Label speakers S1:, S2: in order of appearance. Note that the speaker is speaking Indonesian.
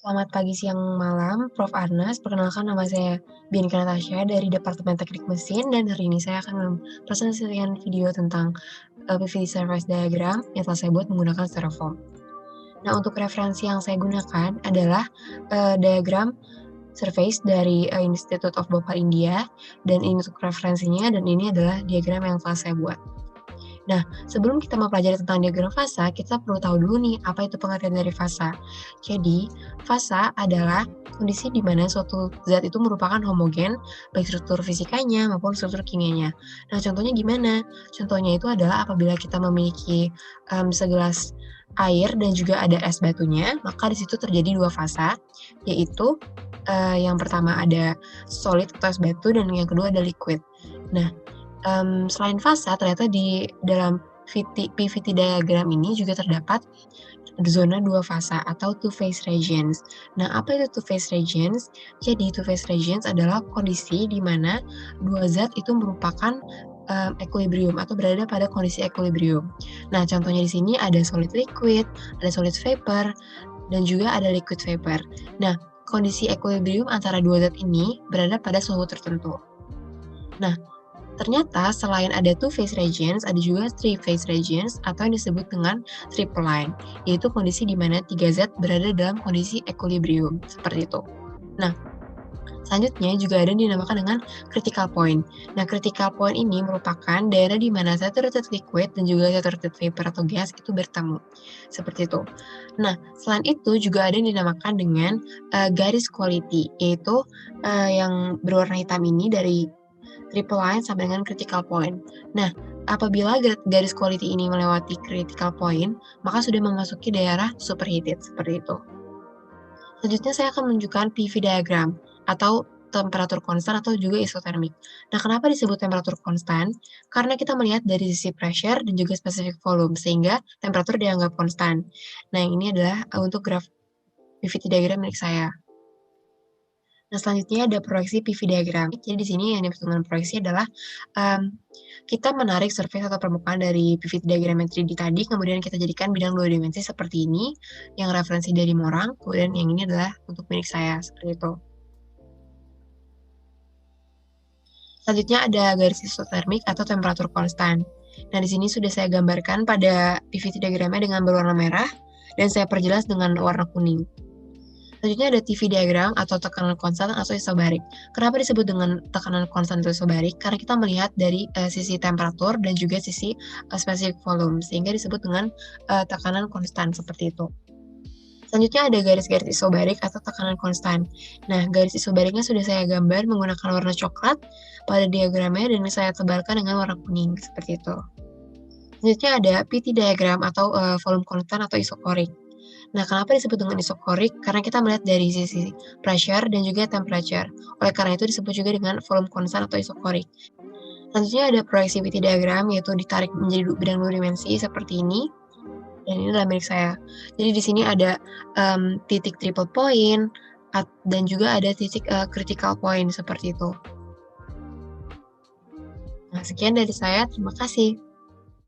S1: Selamat pagi, siang, malam, Prof. Arnas. Perkenalkan nama saya Bianca Natasha dari Departemen Teknik Mesin dan hari ini saya akan mempresentasikan video tentang PVD Surface Diagram yang telah saya buat menggunakan Styrofoam. Nah, untuk referensi yang saya gunakan adalah diagram surface dari Institute of Bhopal, India, dan ini untuk referensinya dan ini adalah diagram yang telah saya buat. Nah, sebelum kita mempelajari tentang diagram fasa, kita perlu tahu dulu nih, apa itu pengertian dari fasa. Jadi, fasa adalah kondisi di mana suatu zat itu merupakan homogen, baik struktur fisikanya maupun struktur kimianya. Nah, contohnya gimana? Contohnya itu adalah apabila kita memiliki segelas air dan juga ada es batunya, maka di situ terjadi dua fasa, yaitu yang pertama ada solid atau es batu dan yang kedua ada liquid. Nah, selain fasa, ternyata di dalam PVT diagram ini juga terdapat zona dua fasa atau two-phase regions. Nah, apa itu two-phase regions? Jadi, two-phase regions adalah kondisi di mana dua zat itu merupakan equilibrium atau berada pada kondisi equilibrium. Nah, contohnya di sini ada solid liquid, ada solid vapor, dan juga ada liquid vapor. Nah, kondisi equilibrium antara dua zat ini berada pada suhu tertentu. Nah, ternyata selain ada two-phase regions, ada juga three-phase regions atau yang disebut dengan triple line, yaitu kondisi di mana tiga zat berada dalam kondisi equilibrium, seperti itu. Nah, selanjutnya juga ada yang dinamakan dengan critical point. Nah, critical point ini merupakan daerah di mana saturated liquid dan juga saturated vapor atau gas itu bertemu, seperti itu. Nah, selain itu juga ada yang dinamakan dengan garis quality, yaitu yang berwarna hitam ini dari triple line sampai dengan critical point. Nah, apabila garis quality ini melewati critical point, maka sudah memasuki daerah superheated, seperti itu. Selanjutnya saya akan menunjukkan PV diagram atau temperatur konstan atau juga isotermik. Nah, kenapa disebut temperatur konstan? Karena kita melihat dari sisi pressure dan juga specific volume, sehingga temperatur dianggap konstan. Nah, ini adalah untuk graf PVT diagram milik saya. Nah, selanjutnya ada proyeksi PV diagram. Jadi di sini yang dimaksud dengan proyeksi adalah kita menarik surface atau permukaan dari PV diagram yang 3D tadi, kemudian kita jadikan bidang dua dimensi seperti ini, yang referensi dari Morang, kemudian yang ini adalah untuk milik saya, seperti itu. Selanjutnya ada garis isotermik atau temperatur konstan. Nah, di sini sudah saya gambarkan pada PVT diagramnya dengan berwarna merah, dan saya perjelas dengan warna kuning. Selanjutnya ada TV diagram atau tekanan konstan atau isobarik. Kenapa disebut dengan tekanan konstan atau isobarik? Karena kita melihat dari sisi temperatur dan juga sisi specific volume, sehingga disebut dengan tekanan konstan seperti itu. Selanjutnya ada garis-garis isobarik atau tekanan konstan. Nah, garis isobariknya sudah saya gambar menggunakan warna coklat pada diagramnya dan saya tebalkan dengan warna kuning, seperti itu. Selanjutnya ada PT diagram atau volume konstan atau isokorik. Nah, kenapa disebut dengan isokorik? Karena kita melihat dari sisi pressure dan juga temperature. Oleh karena itu disebut juga dengan volume konstan atau isokorik. Selanjutnya ada proyektivity diagram, yaitu ditarik menjadi bidang dua dimensi seperti ini. Dan ini adalah milik saya. Jadi di sini ada titik triple point dan juga ada titik critical point seperti itu. Nah, sekian dari saya. Terima kasih.